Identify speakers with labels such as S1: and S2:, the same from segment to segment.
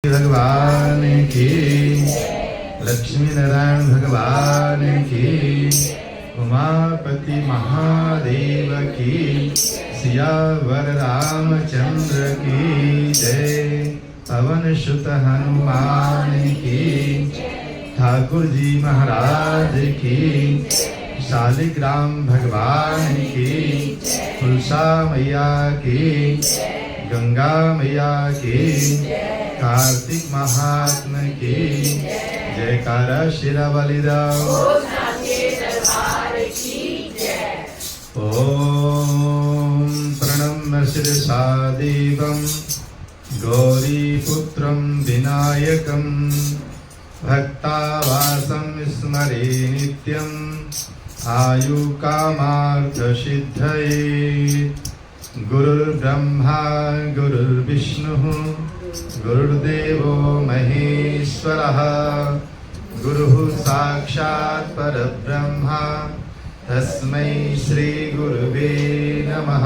S1: भगवान की, लक्ष्मी नारायण भगवान की, उमापति महादेव की, सियावर रामचंद्र की जय। पवन सुत हनुमान की, ठाकुर जी महाराज की, शालिग्राम भगवान की, तुलसा मैया की, गंगा मैया की, कार्तिक महात्मा की जयकारा शिरा बलिदान। ओम प्रणम्य शिरसा देवं गौरीपुत्रं विनायकं भक्तावासं स्मरे नित्यं आयुकामार्थसिद्धये। गुरुर्ब्रह्मा गुरुर्विष्णुः गुरुर्देवो महेश्वरः, गुरुः साक्षात् परब्रह्मा तस्मै श्री गुरुवे नमः।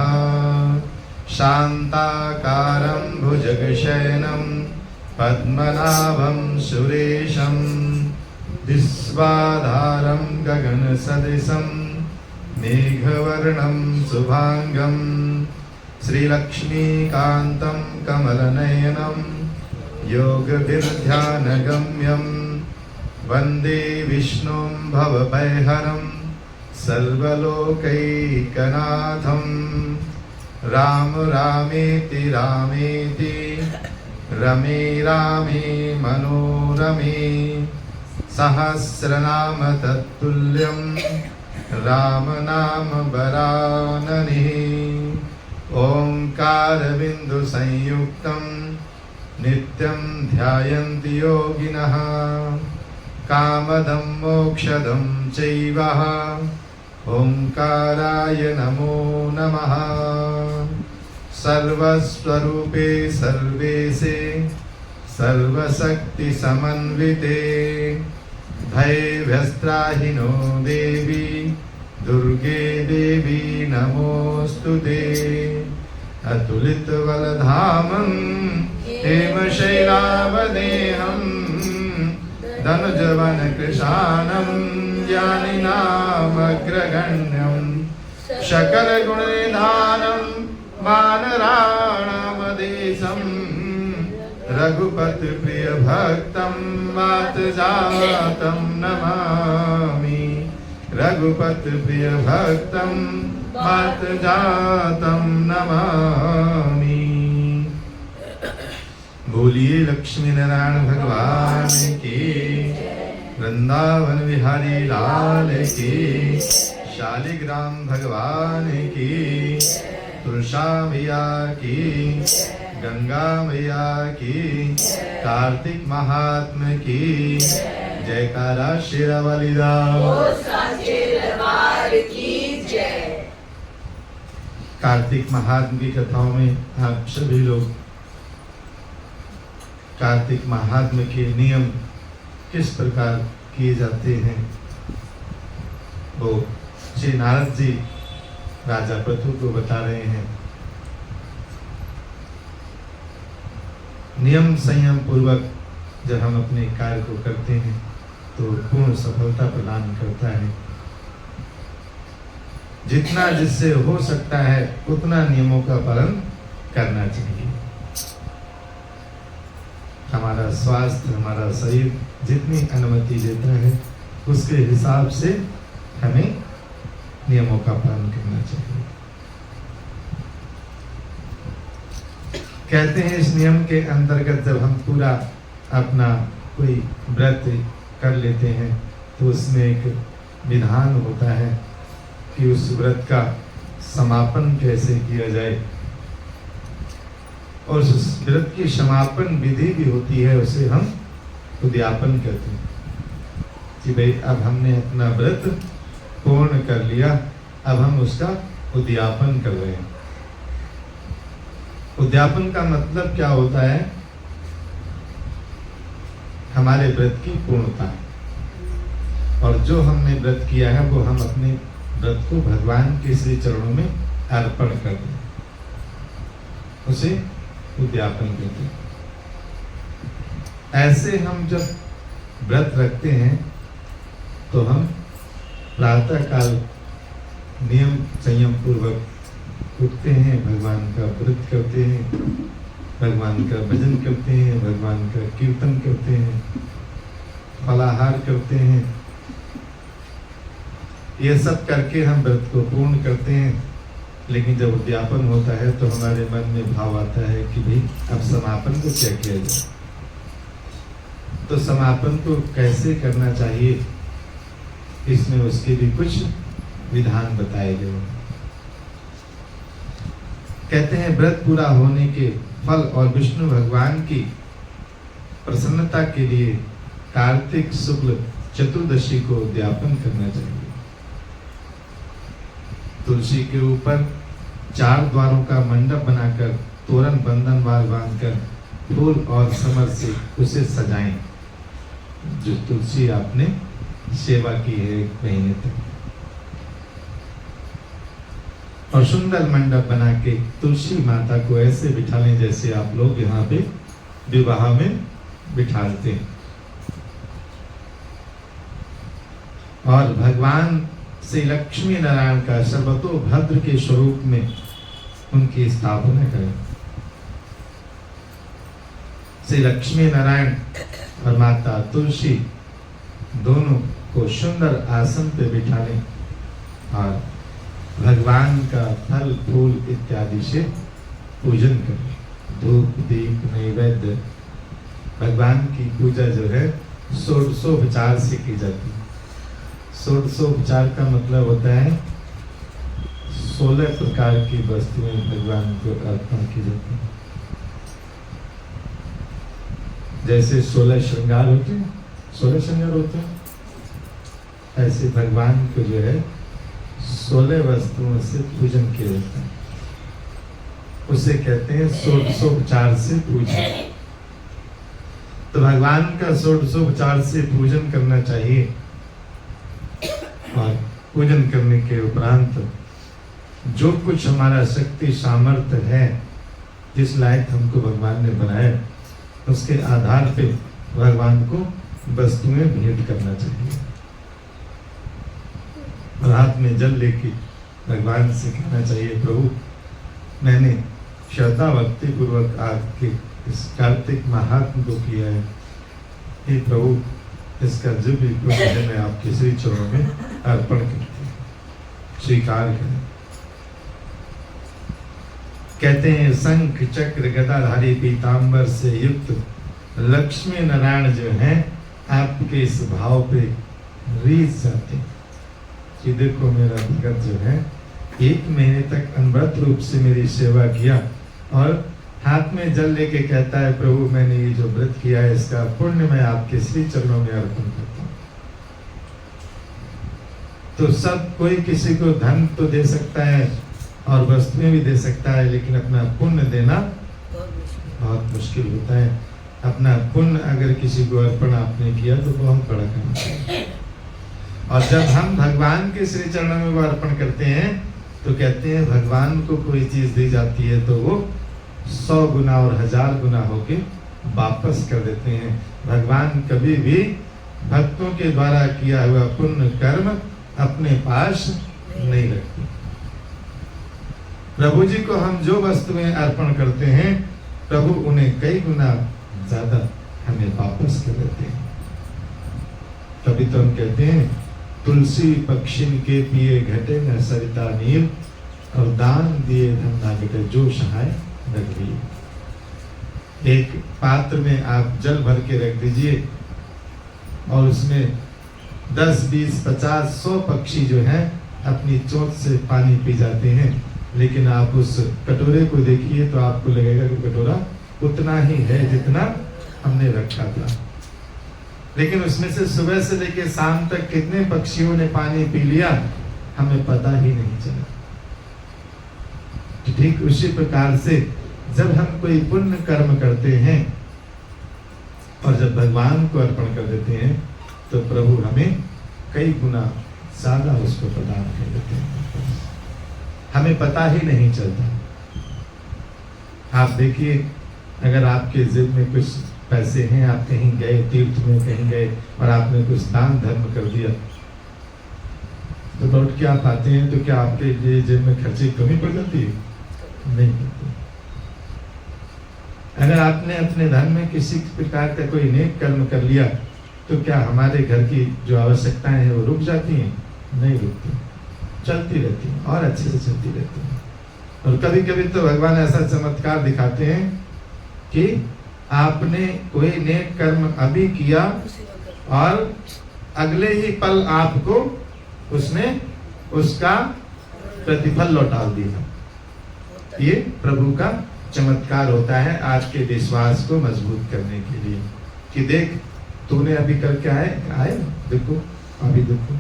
S1: शान्ताकारं भुजगशयनं पद्मनाभं सुरेशं, विश्वाधारं गगनसदृशं मेघवर्णं शुभांगं, श्रीलक्ष्मीकान्तं कमलनयनं योगविध्यानगम्यं, वन्दे विष्णुं भवभयहरं सर्वलोकैकनाथं। राम रामेति रामेति रमे रामे मनोरमे, सहस्रनाम तत्तुल्यं राम नाम वरानने। ओंकार बिंदु संयुक्तं नित्यं ध्यायन्ति योगिनः, कामदं मोक्षदं चैव ओंकाराय नमो नमः। सर्वस्वरूपे सर्वेशे सर्वशक्ति समन्विते, भयभ्यस्त्राहिनो देवी दुर्गे देवी नमोस्तुते। अतुलितबलधामं हेमशैलावदेहं, धनुजवनकृशानं ज्ञानिनामग्रगण्यं, सकलगुणनिधानं वानराणामधीशं, रघुपतिप्रियभक्तं वातजातं नमामि। रघुपतिप्रियभक्तं वातजातं नमामि। बोलिए लक्ष्मी नारायण भगवान की, वृंदावन बिहारी लाल की, शालिग्राम भगवान की, तुलसा मैया की, गंगा मैया की, कार्तिक महात्मा की जयकारा शेरा बलिदान। कार्तिक महात्मा की कथाओं में आप सभी लोग कार्तिक महात्मा के नियम किस प्रकार किए जाते हैं वो श्री नारद जी राजा पृथु को बता रहे हैं। नियम संयम पूर्वक जब हम अपने कार्य को करते हैं तो पूर्ण सफलता प्रदान करता है। जितना जिससे हो सकता है उतना नियमों का पालन करना चाहिए। हमारा स्वास्थ्य हमारा शरीर जितनी अनुमति देता है उसके हिसाब से हमें नियमों का पालन करना चाहिए। कहते हैं इस नियम के अंतर्गत जब हम पूरा अपना कोई व्रत कर लेते हैं तो उसमें एक विधान होता है कि उस व्रत का समापन कैसे किया जाए, और उस व्रत की समापन विधि भी होती है, उसे हम उद्यापन कहते हैं कि भाई अब हमने अपना व्रत पूर्ण कर लिया, अब हम उसका उद्यापन कर रहे हैं। उद्यापन का मतलब क्या होता है? हमारे व्रत की पूर्णता, और जो हमने व्रत किया है वो हम अपने व्रत को भगवान के श्री चरणों में अर्पण कर दें, उसे उद्यापन कहते हैं। ऐसे हम जब व्रत रखते हैं तो हम प्रातः काल नियम संयम पूर्वक उठते हैं, भगवान का व्रत करते हैं, भगवान का भजन करते हैं, भगवान का कीर्तन करते हैं, फलाहार करते हैं। ये सब करके हम व्रत को पूर्ण करते हैं। लेकिन जब उद्यापन होता है तो हमारे मन में भाव आता है कि भाई अब समापन को क्या किया जाए। तो समापन को कैसे करना चाहिए, इसमें उसके भी कुछ विधान बताए गए। कहते हैं व्रत पूरा होने के फल और विष्णु भगवान की प्रसन्नता के लिए कार्तिक शुक्ल चतुर्दशी को उद्यापन करना चाहिए। तुलसी के ऊपर 4 द्वारों का मंडप बनाकर तोरण बंधनवार बांधकर फूल और समर से उसे सजाएं। जो तुलसी आपने सेवा की है 1 महीने तक, और सुंदर मंडप बना के तुलसी माता को ऐसे बिठा लें जैसे आप लोग यहाँ पे विवाह में बिठाते हैं। और भगवान श्री लक्ष्मी नारायण का सर्वतोभद्र के स्वरूप में उनकी स्थापना करें। श्री लक्ष्मी नारायण और माता तुलसी दोनों को सुंदर आसन पे बिठा लें और भगवान का फल फूल इत्यादि से पूजन करें। धूप दीप नैवेद्य, भगवान की पूजा जो है षोडशोपचार से की जाती है। षोडशोपचार का मतलब होता है 16 प्रकार की वस्तुएं भगवान को अर्पण की जाती है। जैसे 16 श्रृंगार होते हैं, 16 श्रृंगार होते हैं, ऐसे भगवान को जो है 16 वस्तुओं से पूजन किया जाता है। उसे कहते हैं षोडशोपचार से पूजन। तो भगवान का षोडशोपचार से पूजन करना चाहिए। और पूजन करने के उपरांत जो कुछ हमारा शक्ति सामर्थ्य है, जिस लायक हमको भगवान ने बनाया, उसके आधार पे भगवान को वस्तुएं भेंट करना चाहिए। और हाथ में जल लेके भगवान से कहना चाहिए, प्रभु मैंने श्रद्धा भक्ति पूर्वक आपके इस कार्तिक महात्म को किया है। हे प्रभु, इसका जो भी पुण्य है मैं आपके श्री चरणों में अर्पण करती हूँ, स्वीकार करें। कहते हैं शंख चक्र गदाधारी पीताम्बर से युक्त लक्ष्मी नारायण जो हैं आपके इस भाव पे रीझ जाते हैं कि देखो मेरा भगत जो है 1 महीने तक अनवरत रूप से मेरी सेवा किया और हाथ में जल लेके कहता है, प्रभु मैंने ये जो व्रत किया है इसका पुण्य मैं आपके श्री चरणों में अर्पण करता हूँ। तो सब कोई किसी को धन तो दे सकता है और वस्तुएं भी दे सकता है, लेकिन अपना पुण्य देना बहुत मुश्किल होता है। अपना पुण्य अगर किसी को अर्पण आपने किया तो बहुत बड़ा काम है। और जब हम भगवान के श्री चरणों में वो अर्पण करते हैं तो कहते हैं भगवान को कोई चीज दी जाती है तो वो 100 गुना और 1000 गुना होके वापस कर देते हैं। भगवान कभी भी भक्तों के द्वारा किया हुआ पुण्य कर्म अपने पास नहीं रखते। प्रभु जी को हम जो वस्तुएं अर्पण करते हैं, प्रभु उन्हें कई गुना ज्यादा हमें वापस कर देते हैं। तभी तो हम कहते हैं, तुलसी पक्षिन के पिए घटे न सरिता नील, और दान दिए धन ना घटे जो सहाय रख दिए। एक पात्र में आप जल भर के रख दीजिए और उसमें 10, 20, 50, 100 पक्षी जो हैं अपनी चोंच से पानी पी जाते हैं, लेकिन आप उस कटोरे को देखिए तो आपको लगेगा कि कटोरा उतना ही है जितना हमने रखा था। लेकिन उसमें से सुबह से लेकर शाम तक कितने पक्षियों ने पानी पी लिया हमें पता ही नहीं चला। ठीक उसी प्रकार से जब हम कोई पुण्य कर्म करते हैं और जब भगवान को अर्पण कर देते हैं तो प्रभु हमें कई गुना ज्यादा उसको प्रदान कर देते हैं, हमें पता ही नहीं चलता। आप देखिए, अगर आपके जेब में कुछ पैसे हैं, आप कहीं गए तीर्थ में कहीं गए और आपने कुछ दान धर्म कर दिया, तो लौट के आप आते हैं तो क्या आपके लिए जेब में खर्चे कमी पड़ जाती है? नहीं पड़ती। अगर आपने अपने धन में किसी प्रकार का कोई नेक कर्म कर लिया तो क्या हमारे घर की जो आवश्यकताएं हैं वो रुक जाती हैं? नहीं रुकती, चलती रहती हैं और अच्छे से चलती रहती हैं। और कभी कभी तो भगवान ऐसा चमत्कार दिखाते हैं कि आपने कोई नेक कर्म अभी किया और अगले ही पल आपको उसने उसका प्रतिफल लौटा दिया। ये प्रभु का चमत्कार होता है आपके विश्वास को मजबूत करने के लिए कि देख तूने अभी करके आए देखो, अभी देखो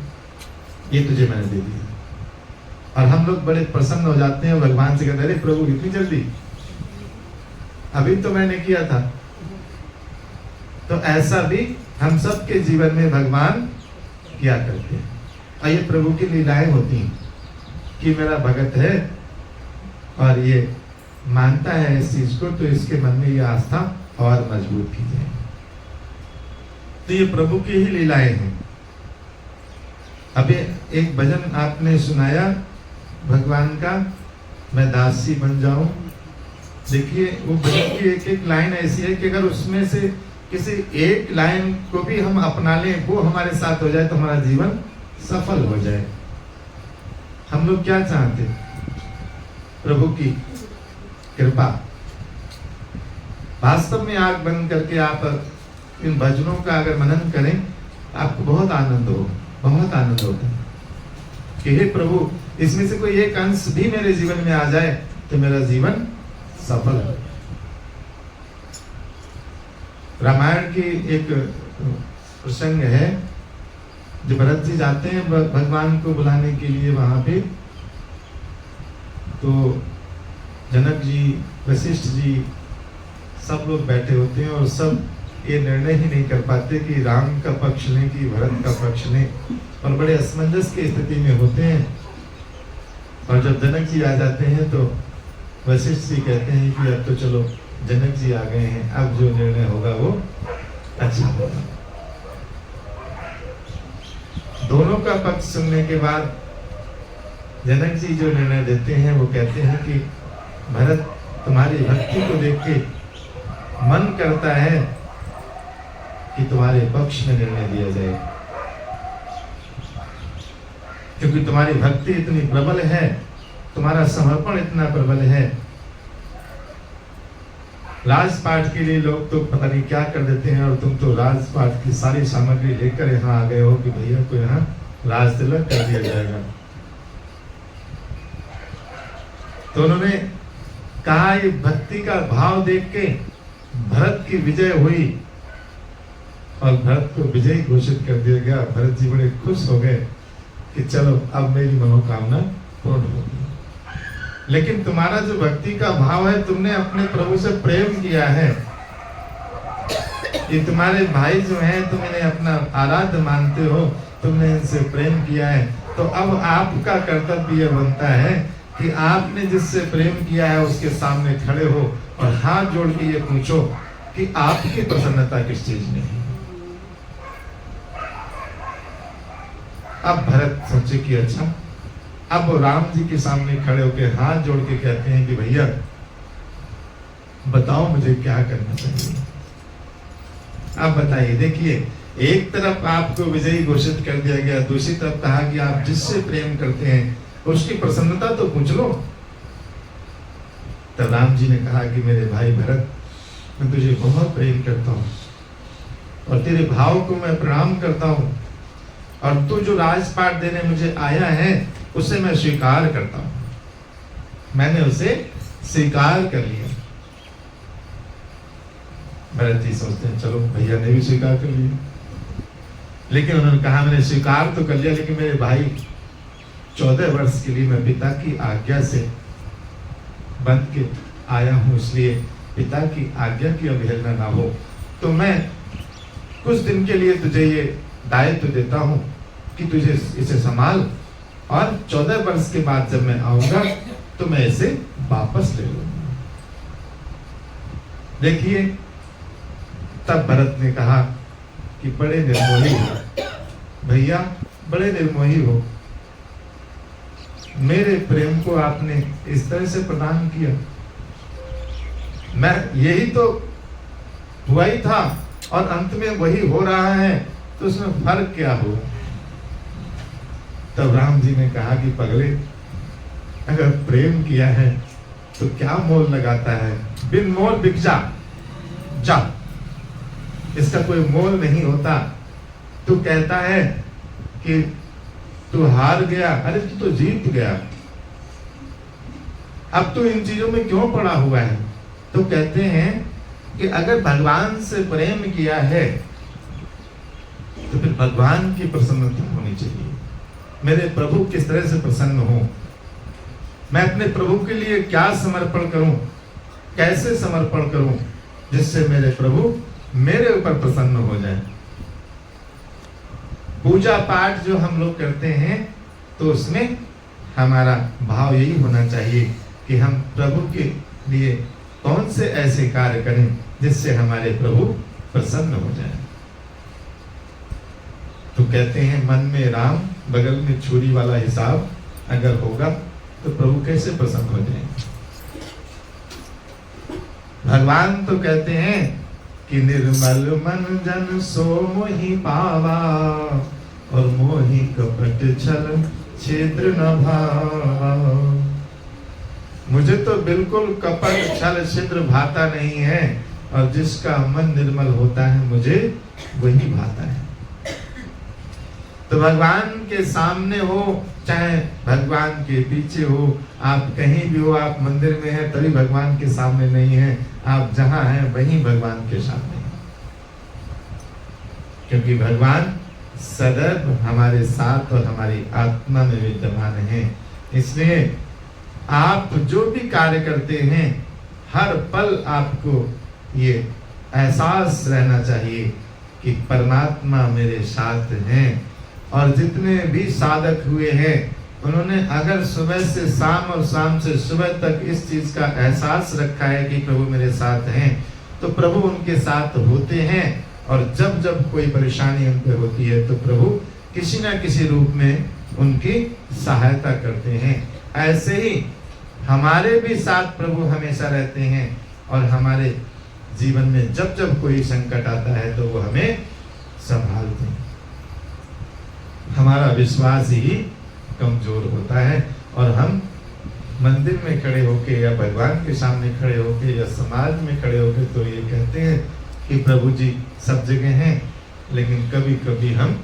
S1: ये तुझे मैंने दे दिया। और हम लोग बड़े प्रसन्न हो जाते हैं, भगवान से कहते हैं अरे प्रभु इतनी जल्दी, अभी तो मैंने किया था। तो ऐसा भी हम सब के जीवन में भगवान किया करते हैं। और ये प्रभु की लीलाएं होती हैं कि मेरा भगत है और ये मानता है इस चीज को, तो इसके मन में ये आस्था और मजबूत की जाए। तो ये प्रभु की ही लीलाएं हैं। अभी एक भजन आपने सुनाया भगवान का, मैं दासी बन जाऊं। देखिए वो भजन की एक एक लाइन ऐसी है कि अगर उसमें से किसी एक लाइन को भी हम अपना लें, वो हमारे साथ हो जाए तो हमारा जीवन सफल हो जाए। हम लोग क्या चाहते? प्रभु की कृपा। वास्तव में आंख बंद करके आप इन भजनों का अगर मनन करें, आपको बहुत आनंद हो, बहुत आनंद होता है कि हे प्रभु इसमें से कोई एक अंश भी मेरे जीवन में आ जाए तो मेरा जीवन सफल है। रामायण की एक प्रसंग है, जो भरत जी जाते हैं भगवान को बुलाने के लिए वहां पे, तो जनक जी, वशिष्ठ जी सब लोग बैठे होते हैं और सब ये निर्णय ही नहीं कर पाते कि राम का पक्ष लें कि भरत का पक्ष लें, और बड़े असमंजस की स्थिति में होते हैं। और जब जनक जी आ जाते हैं तो वशिष्ठ जी कहते हैं कि अब तो चलो जनक जी आ गए हैं, अब जो निर्णय होगा वो अच्छा होगा। दोनों का पक्ष सुनने के बाद जनक जी जो निर्णय देते हैं वो कहते हैं कि भरत तुम्हारी भक्ति को देख के मन करता है कि तुम्हारे पक्ष में निर्णय दिया जाए, क्योंकि तुम्हारी भक्ति इतनी प्रबल है, तुम्हारा समर्पण इतना प्रबल है। राजपाट के लिए लोग तो पता नहीं क्या कर देते हैं, और तुम तो राजपाट की सारी सामग्री लेकर यहाँ आ गए हो कि भैया को यहाँ राज तिलक कर दिया जाएगा। तो उन्होंने कहा ये भक्ति का भाव देख के भरत की विजय हुई और भरत को विजयी घोषित कर दिया गया। भरत जी बड़े खुश हो गए कि चलो अब मेरी मनोकामना पूर्ण होगी। लेकिन तुम्हारा जो भक्ति का भाव है, तुमने अपने प्रभु से प्रेम किया है, ये तुम्हारे भाई जो हैं तुम इन्हें अपना आराध्य मानते हो, तुमने इनसे प्रेम किया है, तो अब आपका कर्तव्य यह बनता है कि आपने जिससे प्रेम किया है उसके सामने खड़े हो और हाथ जोड़ के ये पूछो कि आपकी प्रसन्नता किस चीज में है। अब भरत सोचे कि अच्छा, अब वो राम जी के सामने खड़े होकर हाथ जोड़ के कहते हैं कि भैया बताओ मुझे क्या करना चाहिए। अब बताइए। देखिए, एक तरफ आपको विजयी घोषित कर दिया गया, दूसरी तरफ कहा कि आप जिससे प्रेम करते हैं उसकी प्रसन्नता तो पूछ लो। तब राम जी ने कहा कि मेरे भाई भरत, मैं तुझे बहुत प्रेम करता हूँ और तेरे भाव को मैं प्रणाम करता हूँ, और तू जो राजपाट देने मुझे आया है उसे मैं स्वीकार करता हूँ। मैंने उसे स्वीकार कर लिया। भरत जी सोचते हैं चलो भैया ने भी स्वीकार कर लिया, लेकिन उन्होंने कहा मैंने स्वीकार तो कर लिया, लेकिन मेरे भाई 14 वर्ष के लिए मैं पिता की आज्ञा से बंध के आया हूँ, इसलिए पिता की आज्ञा की अवहेलना ना हो, तो मैं कुछ दिन के लिए तुझे ये दायित्व देता हूँ कि तुझे इसे संभाल, और 14 वर्ष के बाद जब मैं आऊंगा तो मैं इसे वापस ले लूंगा। देखिए, तब भरत ने कहा कि बड़े निर्मोही हो भैया, बड़े निर्मोही हो, मेरे प्रेम को आपने इस तरह से प्रदान किया। मैं यही तो हुआ ही था और अंत में वही हो रहा है, तो उसमें फर्क क्या हुआ? तब राम जी ने कहा कि पगले, अगर प्रेम किया है तो क्या मोल लगाता है? बिन मोल बिक जा, जा, इसका कोई मोल नहीं होता। तू कहता है कि तू हार गया, अरे तू तो जीत गया, अब तू इन चीजों में क्यों पड़ा हुआ है? तो कहते हैं कि अगर भगवान से प्रेम किया है तो फिर भगवान की प्रसन्नता होनी चाहिए। मेरे प्रभु किस तरह से प्रसन्न हो, मैं अपने प्रभु के लिए क्या समर्पण करूं, कैसे समर्पण करूं जिससे मेरे प्रभु मेरे ऊपर प्रसन्न हो जाए। पूजा पाठ जो हम लोग करते हैं तो उसमें हमारा भाव यही होना चाहिए कि हम प्रभु के लिए कौन से ऐसे कार्य करें जिससे हमारे प्रभु प्रसन्न हो जाए। तो कहते हैं मन में राम बगल में छुरी वाला हिसाब अगर होगा तो प्रभु कैसे प्रसन्न हो जाएंगे? भगवान तो कहते हैं कि निर्मल मन जन सो मोहि पावा और मोहि कपट छल छिद्र न भावा। मुझे तो बिल्कुल कपट छल छिद्र भाता नहीं है, और जिसका मन निर्मल होता है मुझे वही भाता है। तो भगवान के सामने हो चाहे भगवान के पीछे हो, आप कहीं भी हो, आप मंदिर में हैं तभी भगवान के सामने नहीं है, आप जहां हैं वहीं भगवान के सामने हैं। क्योंकि भगवान सदैव हमारे साथ और हमारी आत्मा में विद्यमान है। इसलिए आप जो भी कार्य करते हैं हर पल आपको ये एहसास रहना चाहिए कि परमात्मा मेरे साथ हैं। और जितने भी साधक हुए हैं उन्होंने अगर सुबह से शाम और शाम से सुबह तक इस चीज का एहसास रखा है कि प्रभु मेरे साथ हैं, तो प्रभु उनके साथ होते हैं। और जब जब कोई परेशानी उन पर होती है तो प्रभु किसी न किसी रूप में उनकी सहायता करते हैं। ऐसे ही हमारे भी साथ प्रभु हमेशा रहते हैं और हमारे जीवन में जब जब कोई संकट आता है तो वो हमें संभालते हैं। हमारा विश्वास ही कमजोर होता है और हम मंदिर में खड़े होके या भगवान के सामने खड़े होके या समाज में खड़े होके तो ये कहते हैं कि प्रभु जी सब जगह हैं, लेकिन कभी कभी हम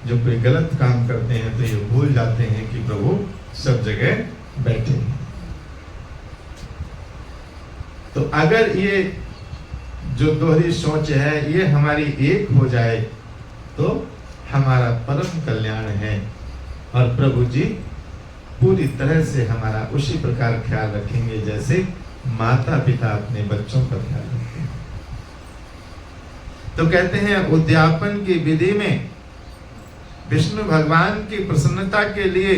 S1: जो कोई गलत काम करते हैं तो ये भूल जाते हैं कि प्रभु सब जगह बैठे हैं। तो अगर ये जो दोहरी सोच है ये हमारी एक हो जाए तो हमारा परम कल्याण है, और प्रभु जी पूरी तरह से हमारा उसी प्रकार ख्याल रखेंगे जैसे माता पिता अपने बच्चों का ख्याल रखते हैं। तो कहते हैं उद्यापन की विधि में विष्णु भगवान की प्रसन्नता के लिए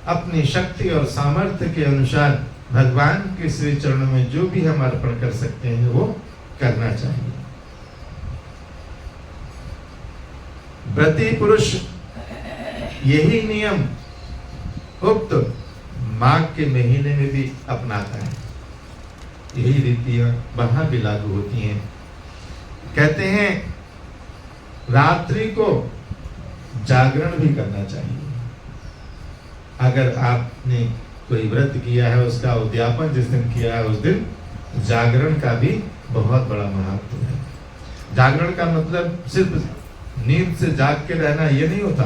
S1: अपनी शक्ति और सामर्थ्य के अनुसार भगवान के श्री चरणों में जो भी हम अर्पण कर सकते हैं वो करना चाहिए। व्रती पुरुष यही नियम उक्त माघ के महीने में भी अपनाता है, यही रीतियां वहां भी लागू होती हैं। कहते हैं रात्रि को जागरण भी करना चाहिए। अगर आपने कोई व्रत किया है उसका उद्यापन जिस दिन किया है उस दिन जागरण का भी बहुत बड़ा महत्व है। जागरण का मतलब सिर्फ नींद से जाग के रहना ये नहीं होता।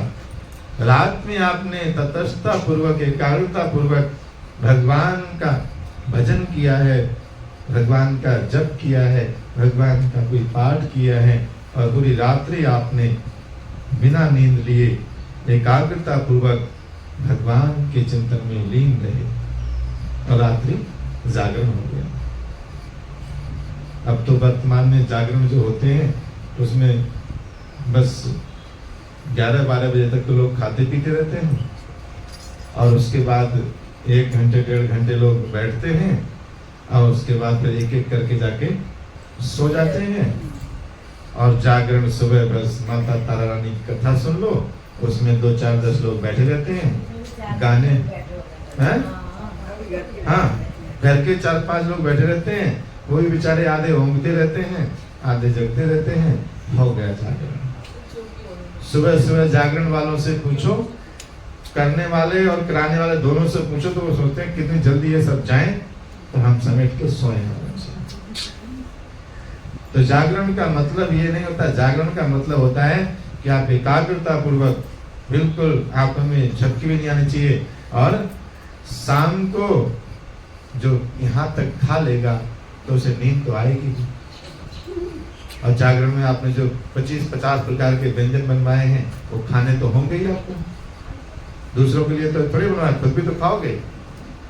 S1: रात में आपने तटस्थता पूर्वक एकाग्रता पूर्वक भगवान का भजन किया है, भगवान का जप किया है, भगवान का कोई पाठ किया है और पूरी रात्रि आपने बिना नींद लिए एकाग्रता पूर्वक भगवान के चिंतन में लीन रहे और रात्रि जागरण हो गया। अब तो वर्तमान में जागरण जो होते हैं उसमें बस 11-12 बजे तक तो लोग खाते पीते रहते हैं और उसके बाद 1 घंटे 1.5 घंटे लोग बैठते हैं और उसके बाद फिर एक एक करके जाके सो जाते हैं और जागरण सुबह बस माता तारा रानी की कथा सुन लो, उसमें 2 4 10 लोग बैठे रहते हैं, गाने हैं, हाँ घर के 4 5 लोग बैठे रहते हैं, वो भी बेचारे आधे होंगते रहते हैं, आधे जगते रहते हैं, हो गया जागरण। सुबह सुबह जागरण वालों से पूछो, करने वाले और कराने वाले दोनों से पूछो, तो वो सोचते हैं कितनी जल्दी ये सब जाएं तो हम समेट के सोए। तो जागरण का मतलब ये नहीं होता, जागरण का मतलब होता है कि आप एकाग्रता पूर्वक, बिल्कुल आप में झपकी भी नहीं आनी चाहिए, और शाम को जो यहाँ तक खा लेगा तो उसे नींद तो आएगी। और जागरण में आपने जो 25-50 प्रकार के व्यंजन बनवाए हैं वो खाने तो होंगे ही आपको, दूसरों के लिए तो थोड़ी बनवाए, खुद भी तो खाओगे।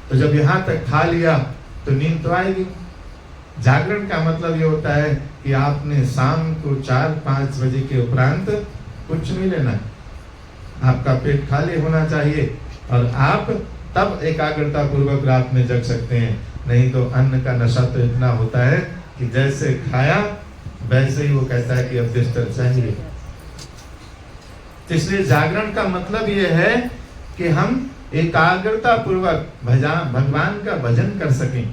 S1: तो जब यहाँ तक खा लिया तो नींद तो आएगी। जागरण का मतलब ये होता है कि आपने शाम को 4-5 बजे के उपरांत कुछ नहीं लेना, आपका पेट खाली होना चाहिए, और आप तब एकाग्रता पूर्वक रात में जग सकते हैं। नहीं तो अन्न का नशा तो इतना होता है कि जैसे खाया वैसे ही वो कहता है कि अब बिस्तर चाहिए। इसलिए जागरण का मतलब ये है कि हम एकाग्रता पूर्वक भगवान का भजन कर सकें।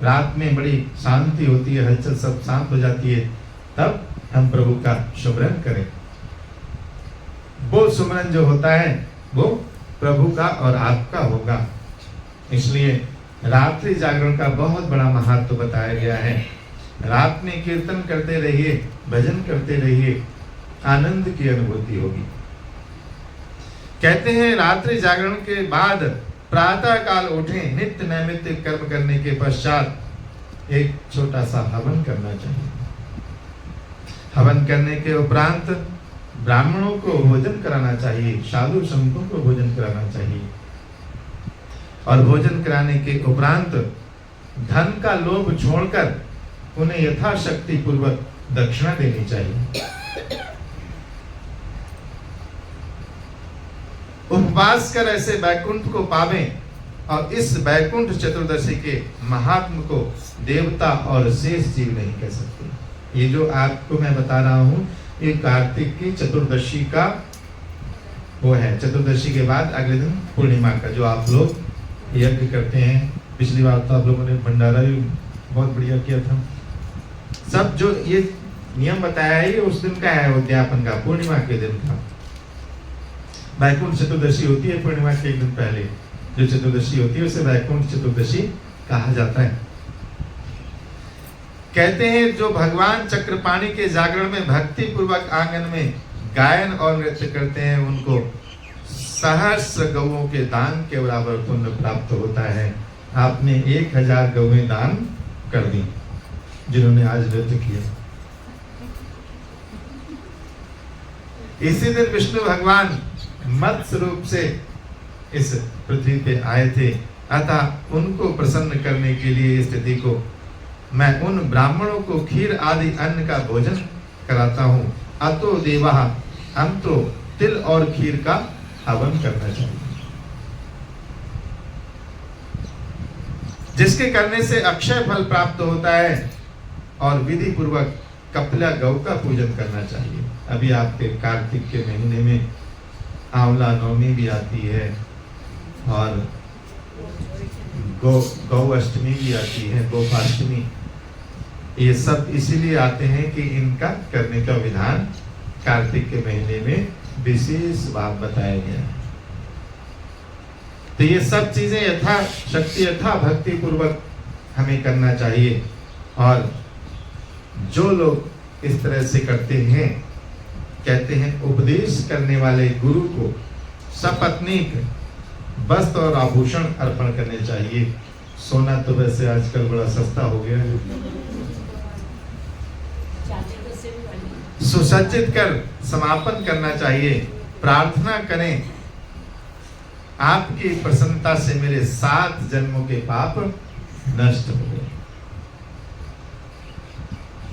S1: रात में बड़ी शांति होती है, हलचल सब शांत हो जाती है, तब हम प्रभु का सुमरन करें। वो सुमरन जो होता है वो प्रभु का और आपका होगा। इसलिए रात्रि जागरण का बहुत बड़ा महत्व बताया गया है। रात में कीर्तन करते रहिए, भजन करते रहिए, आनंद की अनुभूति होगी। कहते हैं रात्रि जागरण के बाद प्रातः काल उठें, नित्य नैमित्तिक कर्म करने के पश्चात एक छोटा सा हवन करना चाहिए। हवन करने के उपरांत ब्राह्मणों को भोजन कराना चाहिए, साधु संतों को भोजन कराना चाहिए, और भोजन कराने के उपरांत धन का लोभ छोड़कर उन्हें यथाशक्ति पूर्वक दक्षिणा देनी चाहिए। उपवास कर ऐसे बैकुंठ को पावें, और इस बैकुंठ चतुर्दशी के महात्म को देवता और शेष जीव नहीं कह सकते। ये जो आपको मैं बता रहा हूँ, ये कार्तिक की चतुर्दशी का वो है। चतुर्दशी के बाद अगले दिन पूर्णिमा का जो आप लोग यज्ञ करते हैं, पिछली बार तो आप लोगों ने भंडारा भी बहुत बढ़िया किया था। सब जो ये नियम बताया है ये उस दिन का है, उद्यापन का, पूर्णिमा के दिन का। वैकुंठ चतुर्दशी होती है पूर्णिमा के एक दिन पहले, जो चतुर्दशी होती है उसे वैकुंठ चतुर्दशी कहा जाता है। कहते हैं जो भगवान चक्रपाणी के जागरण में भक्ति पूर्वक आंगन में गायन और नृत्य करते हैं, उनको सहस्र गौओं के दान के बराबर पुण्य प्राप्त होता है। आपने 1000 गौएं दान कर दी जिन्होंने आज नृत्य किया। इसी दिन विष्णु भगवान मत्स्य रूप से इस पृथ्वी पे आए थे, अतः उनको प्रसन्न करने के लिए इस तिथि को मैं उन ब्राह्मणों को खीर आदि अन्न का भोजन कराता हूँ। अतो देवा, हम तो तिल और खीर का हवन करना चाहिए, जिसके करने से अक्षय फल प्राप्त होता है, और विधि पूर्वक कपिला गौ का पूजन करना चाहिए। अभी आपके कार्तिक के महीने में आंवला नवमी भी आती है, और गौ अष्टमी भी आती है, गोपाष्टमी। ये सब इसीलिए आते हैं कि इनका करने का विधान कार्तिक के महीने में विशेष बात बताया गया है। तो ये सब चीजें यथा शक्ति यथा भक्ति पूर्वक हमें करना चाहिए। और जो लोग इस तरह से करते हैं, कहते हैं उपदेश करने वाले गुरु को सपत्नीक वस्त्र और आभूषण अर्पण करने चाहिए। सोना तो वैसे आजकल बड़ा सस्ता हो गया है। सुसज्जित कर समापन करना चाहिए। प्रार्थना करें, आपकी प्रसन्नता से मेरे 7 जन्मों के पाप नष्ट हो गए,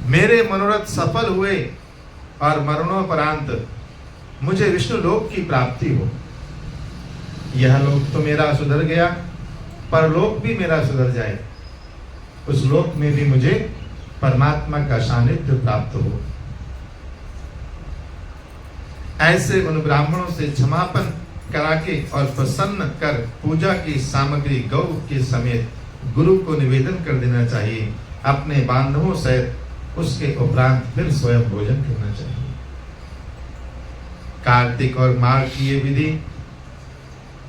S1: मेरे मनोरथ सफल हुए, और मरणोपरांत मुझे विष्णु लोक की प्राप्ति हो। यह लोक तो मेरा सुधर गया, परलोक भी मेरा सुधर जाए, उस लोक में भी मुझे परमात्मा का सानिध्य प्राप्त हो। ऐसे उन ब्राह्मणों से क्षमापन करा के और प्रसन्न कर पूजा की सामग्री गौ के समेत गुरु को निवेदन कर देना चाहिए। अपने बांधवों सहित उसके उपरांत फिर स्वयं भोजन करना चाहिए। कार्तिक और माघ की ये विधि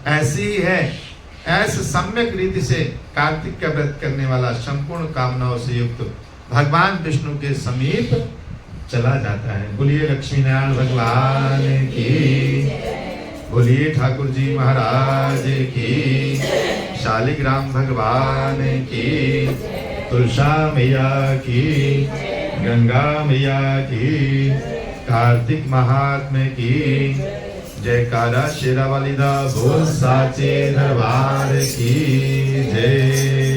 S1: ऐसी ही है। ऐसे सम्यक रीति से कार्तिक का व्रत करने वाला संपूर्ण कामनाओं से युक्त भगवान विष्णु के समीप चला जाता है। बोलिए लक्ष्मी नारायण भगवान की, बोलिए ठाकुर जी महाराज की, शालिग्राम भगवान की, तुलसा मैया की, गंगा मैया की, कार्तिक महात्म्य की, जयकारा शेरा वाली दा बोल साचे दरबार की जय।